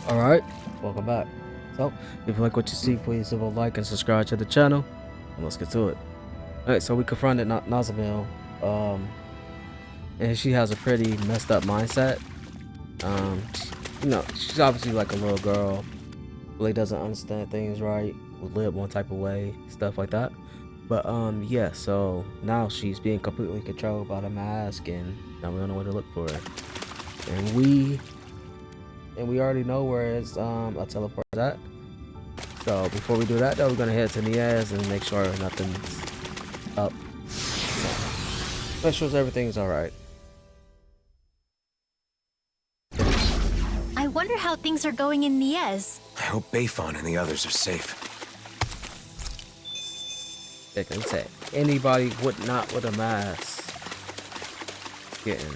Alright, welcome back. So, if you like what you see, please leave a like and subscribe to the channel. And let's get to it. Alright, so we confronted Nazamil. And she has a pretty messed up mindset. She's obviously like a little girl. Really doesn't understand things right. Will live one type of way, stuff like that. But yeah, so now she's being completely controlled by the mask, and now we don't know where to look for her. And we already know where it's a teleport is at. So before we do that though, we're gonna head to Niaz and make sure nothing's up. Make sure everything's alright. I wonder how things are going in Niaz. I hope Bayfon and the others are safe. They can say anybody would not with a mask getting.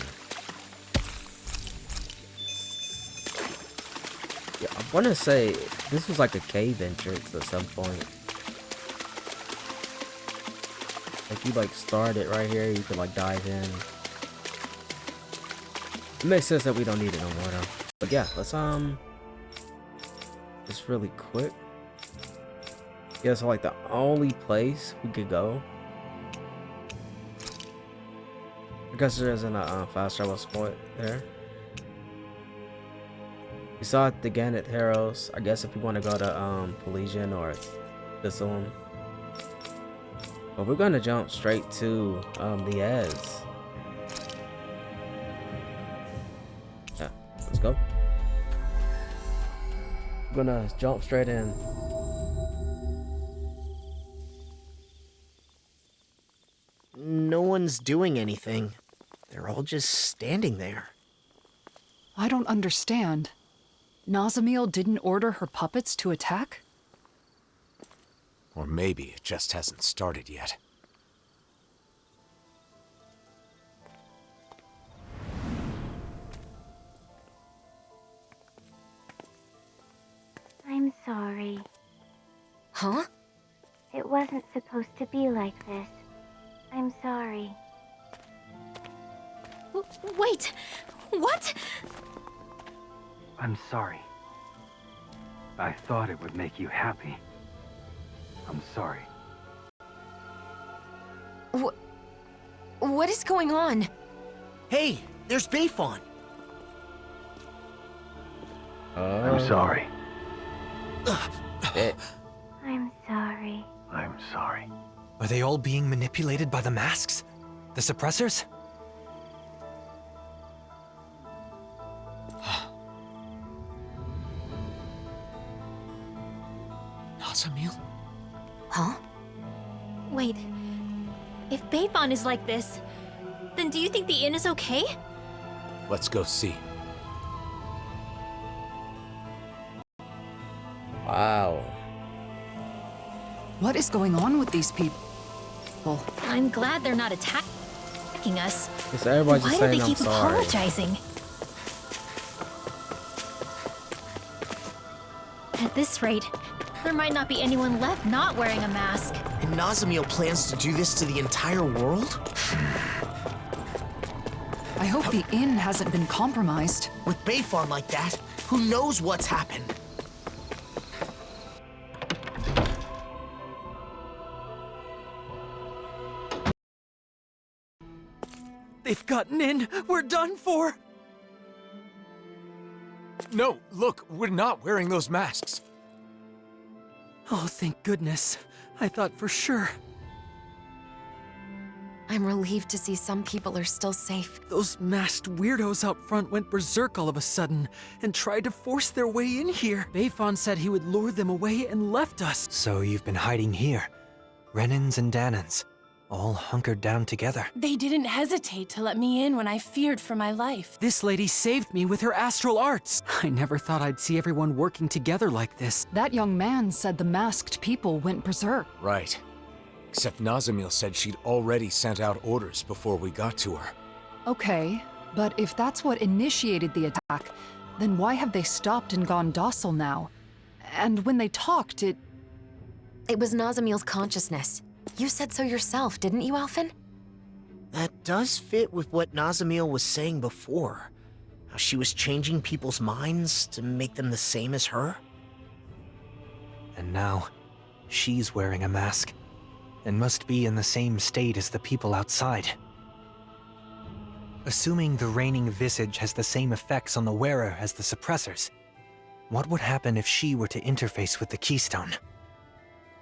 Yeah, I want to say this was like a cave entrance at some point. Like you like start it right here, you could like dive in. It makes sense that we don't need it no more though. But yeah, let's just really quick. Yeah, so like the only place we could go, I guess there isn't a fast travel spot there. We saw it again at Harrow's. I guess if we want to go to Pelesian or Thistleum. But we're gonna jump straight to the Ez. Yeah, let's go. We're gonna jump straight in. No one's doing anything. They're all just standing there. I don't understand. Nazamil didn't order her puppets to attack? Or maybe it just hasn't started yet. I'm sorry. Huh? It wasn't supposed to be like this. I'm sorry. Wait! What? I'm sorry. I thought it would make you happy. I'm sorry. What is going on? Hey, there's Bayfon. I'm sorry. I'm sorry. I'm sorry. Are they all being manipulated by the masks? The suppressors? Nazamil? Huh? Wait. If Bayfon is like this, then do you think the inn is okay? Let's go see. Wow. What is going on with these people? I'm glad they're not attacking us. So everybody's just Why do saying they I'm keep sorry. apologizing? At this rate, there might not be anyone left not wearing a mask. And Nazamil plans to do this to the entire world? I hope the inn hasn't been compromised. With Bayfon like that, who knows what's happened? They've gotten in! We're done for! No, look, we're not wearing those masks. Oh, thank goodness. I thought for sure. I'm relieved to see some people are still safe. Those masked weirdos out front went berserk all of a sudden and tried to force their way in here. Bayfon said he would lure them away and left us. So you've been hiding here. Renans and Dahnans, all hunkered down together. They didn't hesitate to let me in when I feared for my life. This lady saved me with her astral arts. I never thought I'd see everyone working together like this. That young man said the masked people went berserk. Right. Except Nazamil said she'd already sent out orders before we got to her. Okay, but if that's what initiated the attack, then why have they stopped and gone docile now? And when they talked, It was Nazamil's consciousness. You said so yourself, didn't you, Alphen? That does fit with what Nazamil was saying before. How she was changing people's minds to make them the same as her? And now, she's wearing a mask, and must be in the same state as the people outside. Assuming the reigning visage has the same effects on the wearer as the suppressors, what would happen if she were to interface with the Keystone?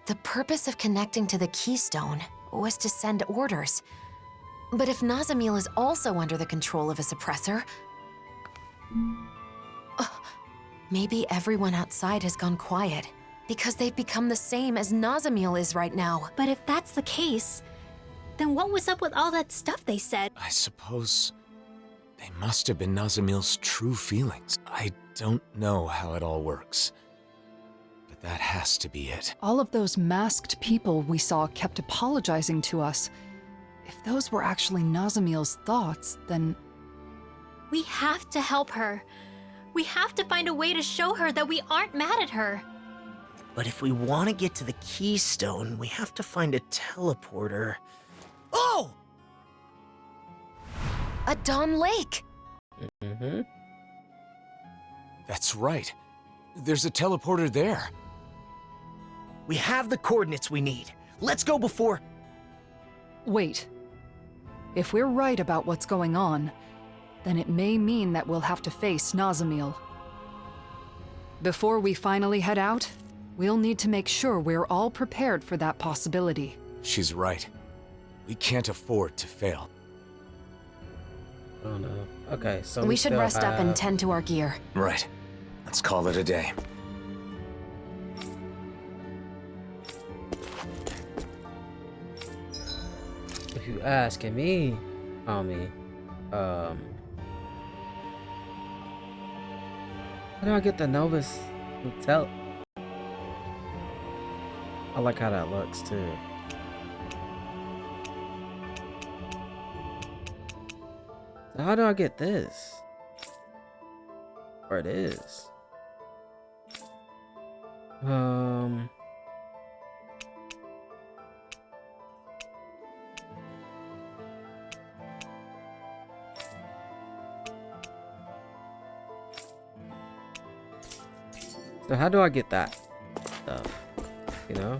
The purpose of connecting to the Keystone was to send orders. But if Nazamil is also under the control of a suppressor, maybe everyone outside has gone quiet because they've become the same as Nazamil is right now. But if that's the case, then what was up with all that stuff they said? I suppose they must have been Nazamil's true feelings. I don't know how it all works, but that has to be it. All of those masked people we saw kept apologizing to us. If those were actually Nazamil's thoughts, then... We have to help her. We have to find a way to show her that we aren't mad at her. But if we want to get to the Keystone, we have to find a teleporter. Oh! A Dawn Lake! Mm-hmm. That's right. There's a teleporter there. We have the coordinates we need. Let's go before... Wait. If we're right about what's going on, then it may mean that we'll have to face Nazamil. Before we finally head out, we'll need to make sure we're all prepared for that possibility. She's right. We can't afford to fail. Oh no. Okay, so We should still rest up and have- tend to our gear. Right. Let's call it a day. If you asking me, homie, how do I get the Novus Hotel? I like how that looks too. So how do I get this? Where it is? So how do I get that stuff? You know?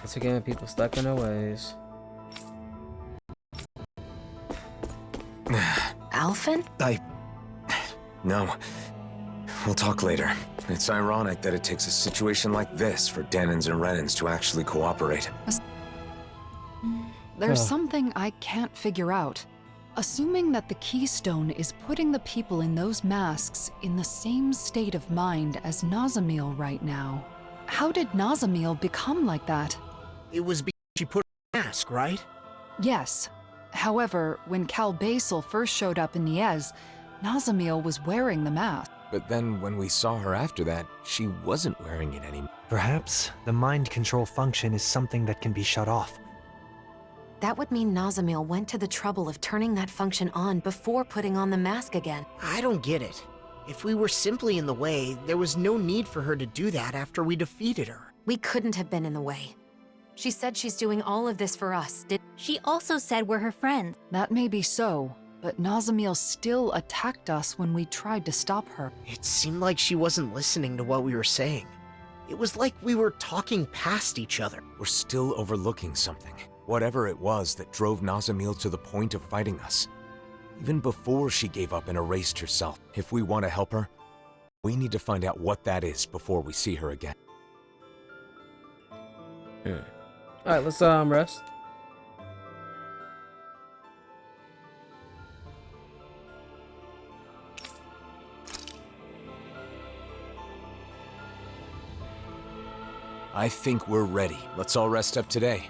Once again, people stuck in their ways. Alphen? No. We'll talk later. It's ironic that it takes a situation like this for Dahnans and Renans to actually cooperate. There's Ugh. something I can't figure out. Assuming that the Keystone is putting the people in those masks in the same state of mind as Nazamil right now, how did Nazamil become like that? It was because she put on a mask, right? Yes. However, when Cal Basel first showed up in Niez, Nazamil was wearing the mask. But then when we saw her after that, she wasn't wearing it anymore. Perhaps the mind control function is something that can be shut off. That would mean Nazamil went to the trouble of turning that function on before putting on the mask again. I don't get it. If we were simply in the way, there was no need for her to do that after we defeated her. We couldn't have been in the way. She said she's doing all of this for us. She also said we're her friends. That may be so, but Nazamil still attacked us when we tried to stop her. It seemed like she wasn't listening to what we were saying. It was like we were talking past each other. We're still overlooking something. Whatever it was that drove Nazamil to the point of fighting us. Even before she gave up and erased herself. If we want to help her, we need to find out what that is before we see her again. Alright, let's rest. I think we're ready. Let's all rest up today.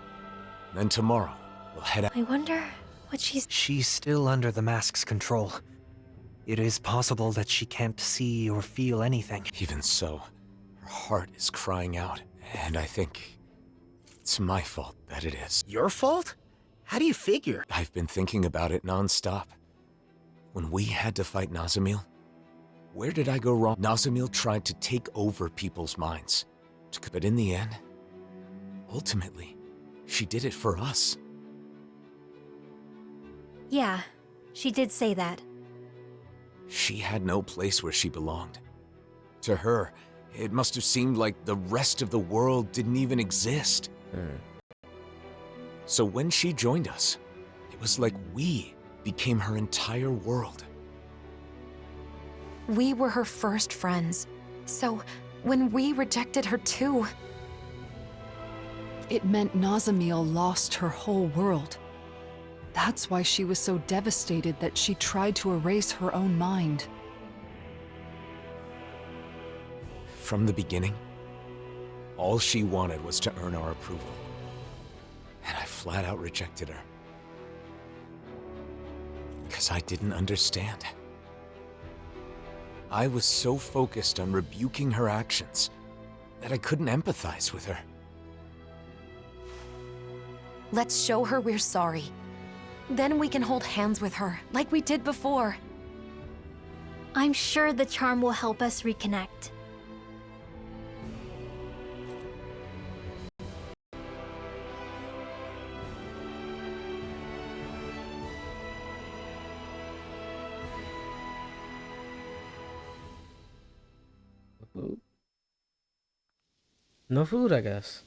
Then tomorrow, we'll head out. I wonder what she's... She's still under the mask's control. It is possible that she can't see or feel anything. Even so, her heart is crying out, and I think it's my fault that it is. Your fault? How do you figure? I've been thinking about it non-stop. When we had to fight Nazamil, where did I go wrong? Nazamil tried to take over people's minds. But in the end, ultimately, she did it for us. Yeah, she did say that. She had no place where she belonged. To her, it must have seemed like the rest of the world didn't even exist. So when she joined us, it was like we became her entire world. We were her first friends. So, when we rejected her too... It meant Nazamil lost her whole world. That's why she was so devastated that she tried to erase her own mind. From the beginning, all she wanted was to earn our approval. And I flat out rejected her. Because I didn't understand. I was so focused on rebuking her actions that I couldn't empathize with her. Let's show her we're sorry. Then we can hold hands with her, like we did before. I'm sure the charm will help us reconnect. Food? No food, I guess.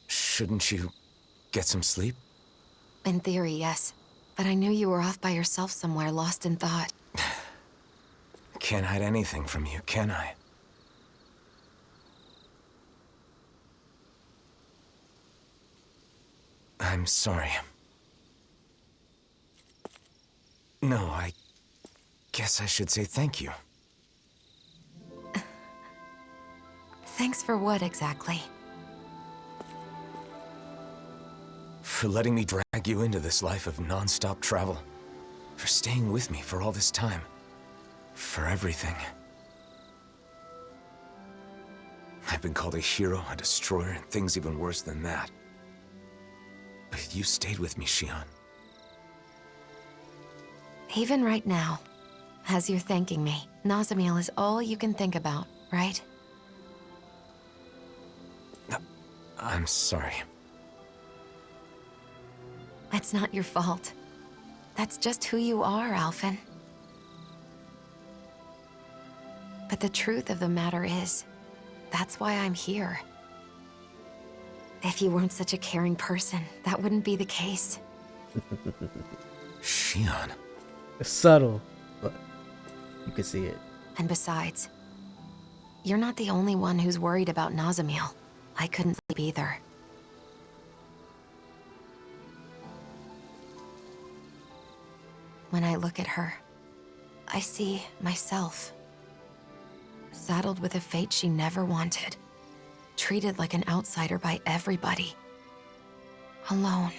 Shouldn't you get some sleep? In theory, yes. But I knew you were off by yourself somewhere, lost in thought. Can't hide anything from you, can I? I'm sorry. No, I guess I should say thank you. Thanks for what, exactly? For letting me drag you into this life of non-stop travel. For staying with me for all this time. For everything. I've been called a hero, a destroyer, and things even worse than that. But you stayed with me, Xion. Even right now, as you're thanking me, Nazamil is all you can think about, right? I'm sorry. It's not your fault. That's just who you are, Alphen. But the truth of the matter is, that's why I'm here. If you weren't such a caring person, that wouldn't be the case. Xion. It's subtle, but you can see it. And besides, you're not the only one who's worried about Nazamil. I couldn't sleep either. When I look at her, I see myself. Saddled with a fate she never wanted. Treated like an outsider by everybody. Alone.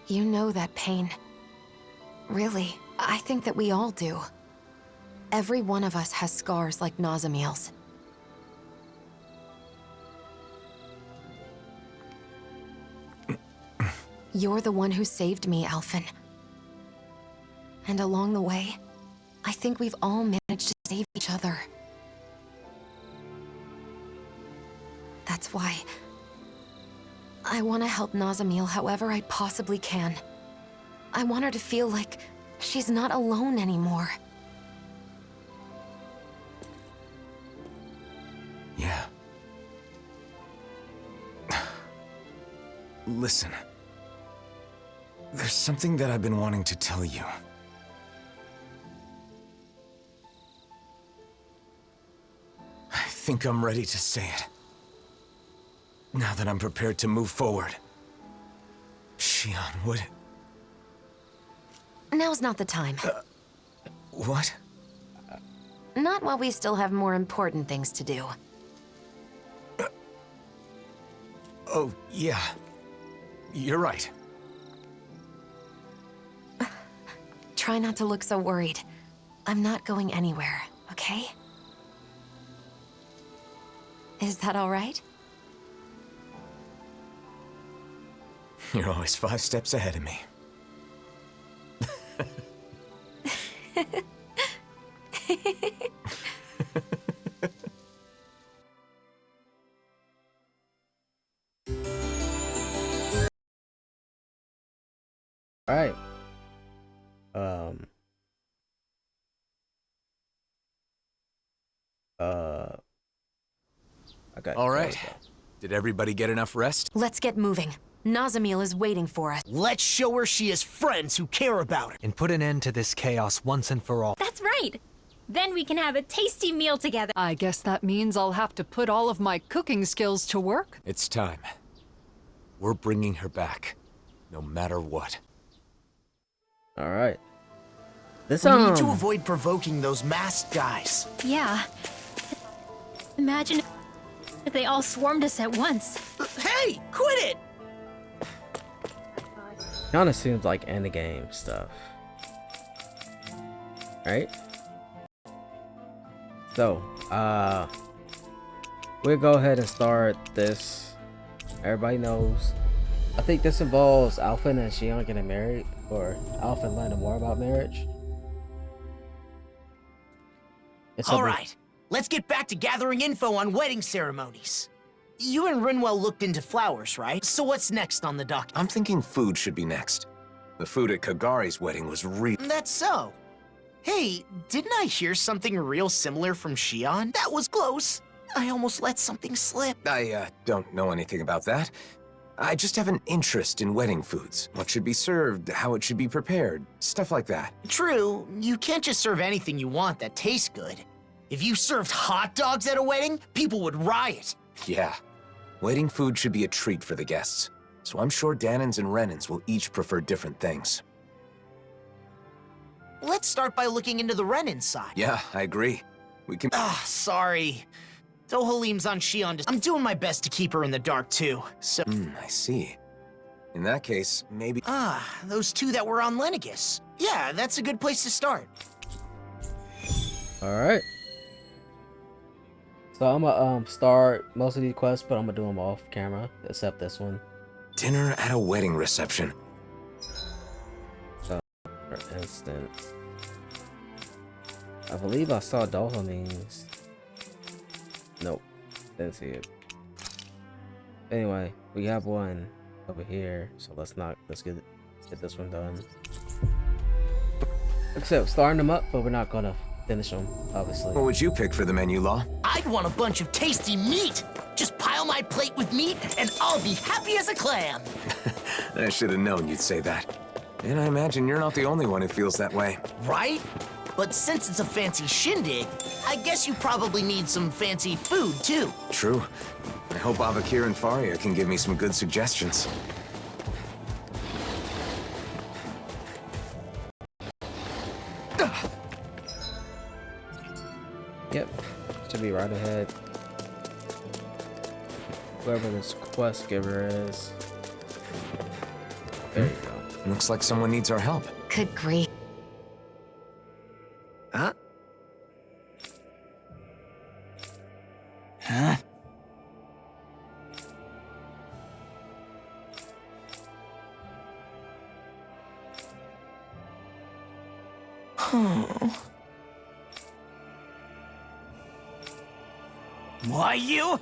You know that pain. Really, I think that we all do. Every one of us has scars like Nazamil's. You're the one who saved me, Alphen. And along the way, I think we've all managed to save each other. That's why I want to help Nazamil however I possibly can. I want her to feel like she's not alone anymore. Yeah. Listen. There's something that I've been wanting to tell you. I think I'm ready to say it. Now that I'm prepared to move forward. Xion, what? Now's not the time. What? Not while we still have more important things to do. Oh, yeah. You're right. Try not to look so worried. I'm not going anywhere, okay? Is that all right? You're always 5 steps ahead of me. All right. Okay. All there right. we go. Did everybody get enough rest? Let's get moving. Nazamil is waiting for us. Let's show her she has friends who care about her. And put an end to this chaos once and for all. That's right. Then we can have a tasty meal together. I guess that means I'll have to put all of my cooking skills to work. It's time. We're bringing her back, no matter what. All right. This We need to avoid provoking those masked guys. Yeah. Imagine if they all swarmed us at once. Hey, quit it! kind of seems like end game stuff, right? So, we'll go ahead and start this. Everybody knows. I think this involves Alphen and Xion getting married, or Alphen learning more about marriage. All right, let's get back to gathering info on wedding ceremonies. You and Rinwell looked into flowers, right? So what's next on the docket? I'm thinking food should be next. The food at Kagari's wedding was That's so. Hey, didn't I hear something real similar from Xion? That was close. I almost let something slip. I don't know anything about that. I just have an interest in wedding foods. What should be served, how it should be prepared, stuff like that. True, you can't just serve anything you want that tastes good. If you served hot dogs at a wedding, people would riot. Yeah. Wedding food should be a treat for the guests. So I'm sure Dahnans and Renans will each prefer different things. Let's start by looking into the Renan side. Yeah, I agree. We can... Sorry. Dohalim's on Xion. I'm doing my best to keep her in the dark, too, so... I see. In that case, maybe... those two that were on Lenegus. Yeah, that's a good place to start. Alright. So I'm gonna start most of these quests, but I'm gonna do them off camera, except this one. Dinner at a wedding reception. So, for instance, I believe I saw Dohalim's. Nope, didn't see it. Anyway, we have one over here, so let's get this one done. Except starting them up, but we're not gonna finish them, obviously. What would you pick for the menu, Law? I'd want a bunch of tasty meat. Just pile my plate with meat, and I'll be happy as a clam. I should have known you'd say that. And I imagine you're not the only one who feels that way. Right? But since it's a fancy shindig, I guess you probably need some fancy food, too. True. I hope Avakir and Faria can give me some good suggestions. Yep, should be right ahead. Whoever this quest giver is. There you go. Looks like someone needs our help. Good grief. Huh? Huh? Why you?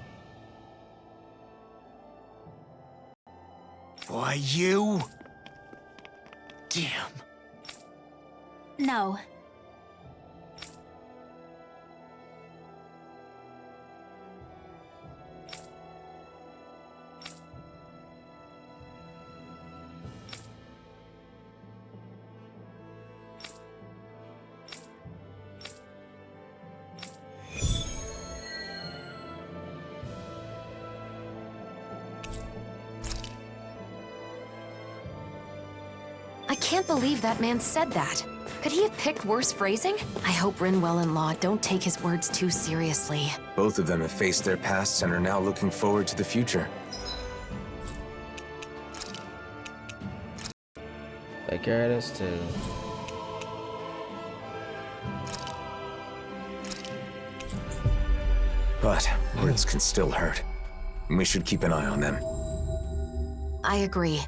Why you? Damn. No. I can't believe that man said that. Could he have picked worse phrasing? I hope Rinwell and Law don't take his words too seriously. Both of them have faced their pasts and are now looking forward to the future. Take care of this too. But words can still hurt. And we should keep an eye on them. I agree.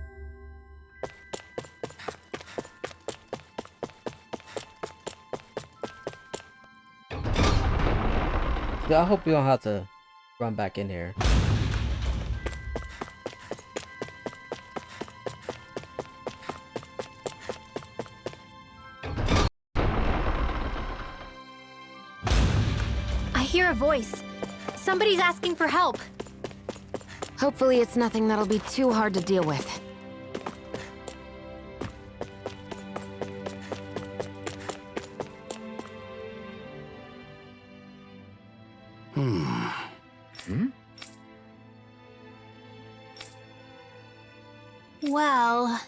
Yeah, I hope you don't have to run back in here. I hear a voice. Somebody's asking for help. Hopefully it's nothing that'll be too hard to deal with. Well...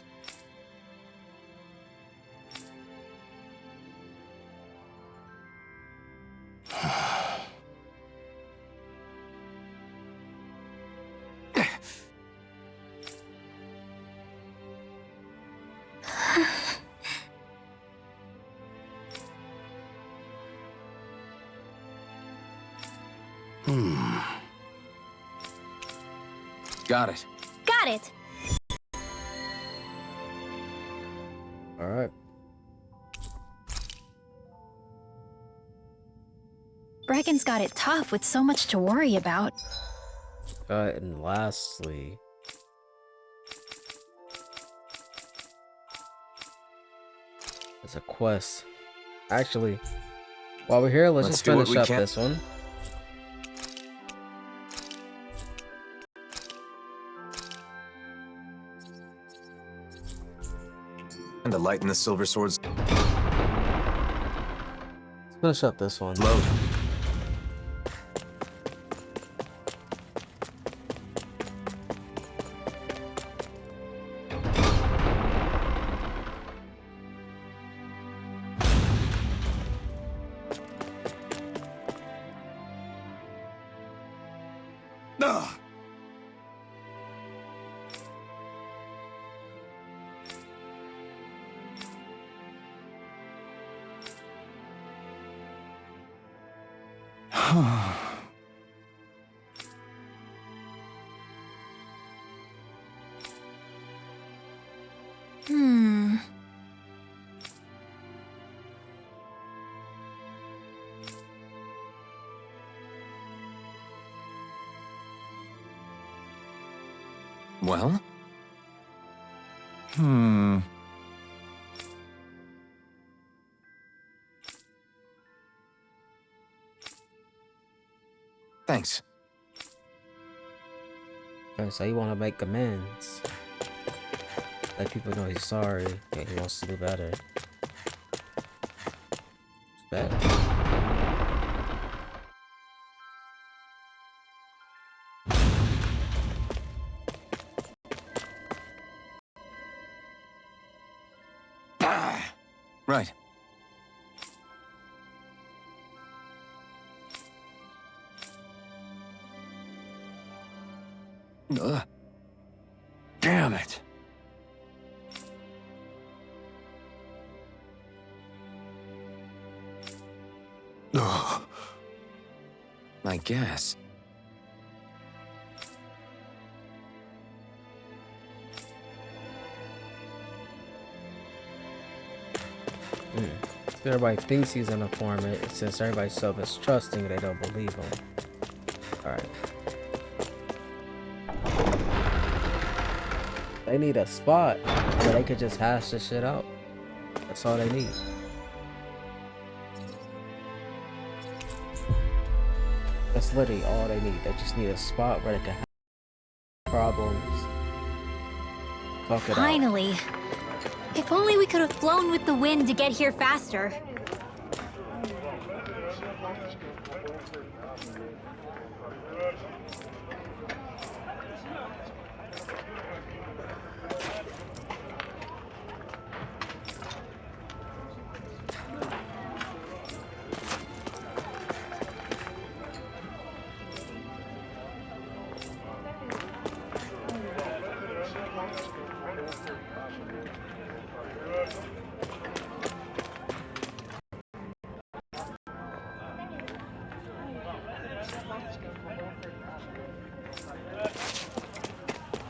Got it. Got it! Alright. Brecken's got it tough with so much to worry about. And lastly... there's a quest. Actually, while we're here, let's just do what finish we up can. this one. And to lighten the silver swords. Let's finish up this one. Load. Hmm... Well? Thanks. Okay, so you want to make amends. Let people know he's sorry and he wants to do better. Bet. Right. Damn it. I guess. Everybody thinks he's an informant, since everybody's so mistrusting, they don't believe him. Alright. They need a spot where they could just hash this shit out. That's all they need. That's literally all they need. They just need a spot where they can have problems. Talk it out. Finally! If only we could have flown with the wind to get here faster.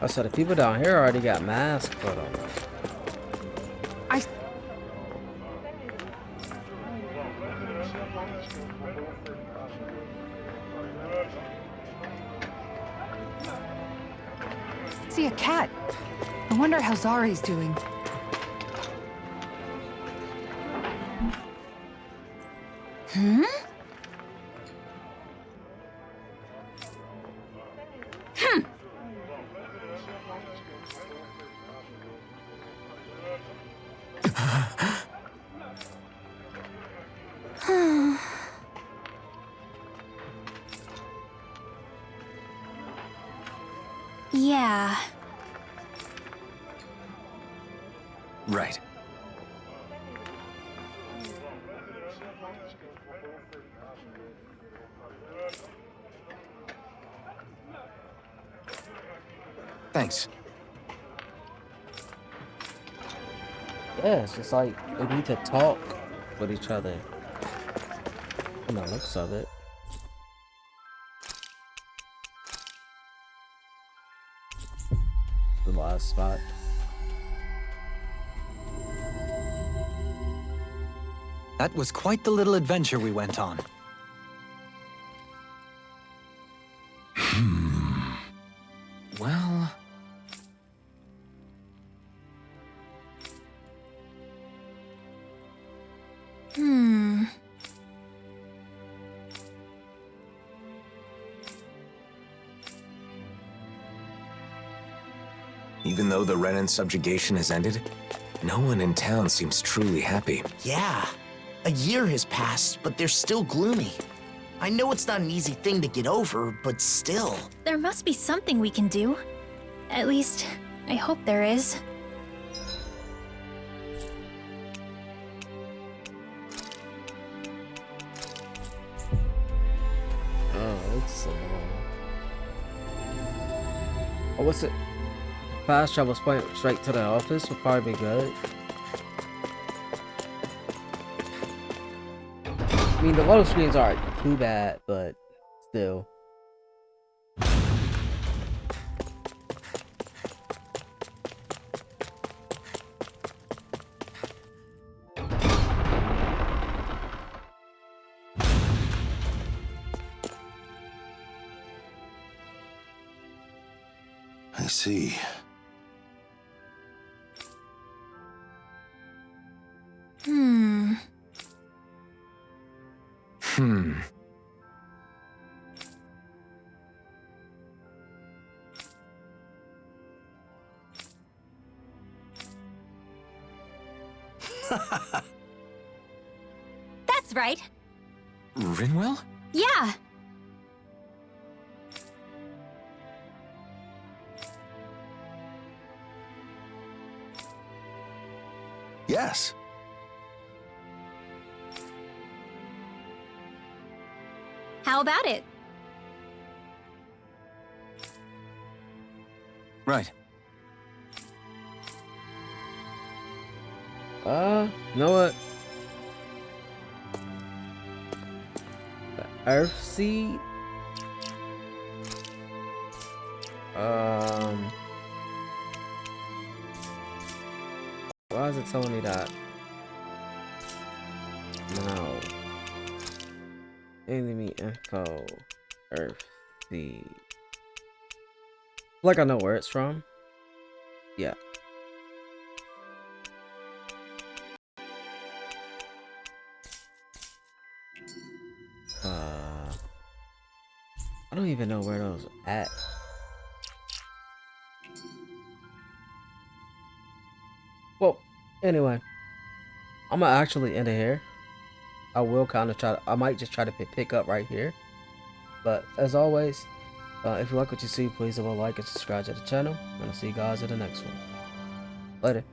I said the people down here already got masks put on. See a cat. I wonder how Zari's doing. Hmm? Yeah. Right. Thanks. Yeah, it's just like they need to talk with each other. From the looks of it. The last spot. That was quite the little adventure we went on. Well... Even though the Renan subjugation has ended, no one in town seems truly happy. Yeah. A year has passed, but they're still gloomy. I know it's not an easy thing to get over, but still. There must be something we can do. At least, I hope there is. Oh, it's so long. Oh, what's it? Fast travel straight to the office would probably be good. I mean, the load screens aren't too bad, but still. I see. That's right. Rinwell? Yeah. Yes. How about it? Right. You know what? The Earth Seed? Why is it telling me that? No. Enemy info. Earth Seed. Like I know where it's from. Yeah. I don't even know where those are at. Well, anyway, I'm gonna actually end it here. I will kind of try to, I might just try to pick up right here. But as always, if you like what you see, please leave a like and subscribe to the channel. And I'll see you guys in the next one. Later.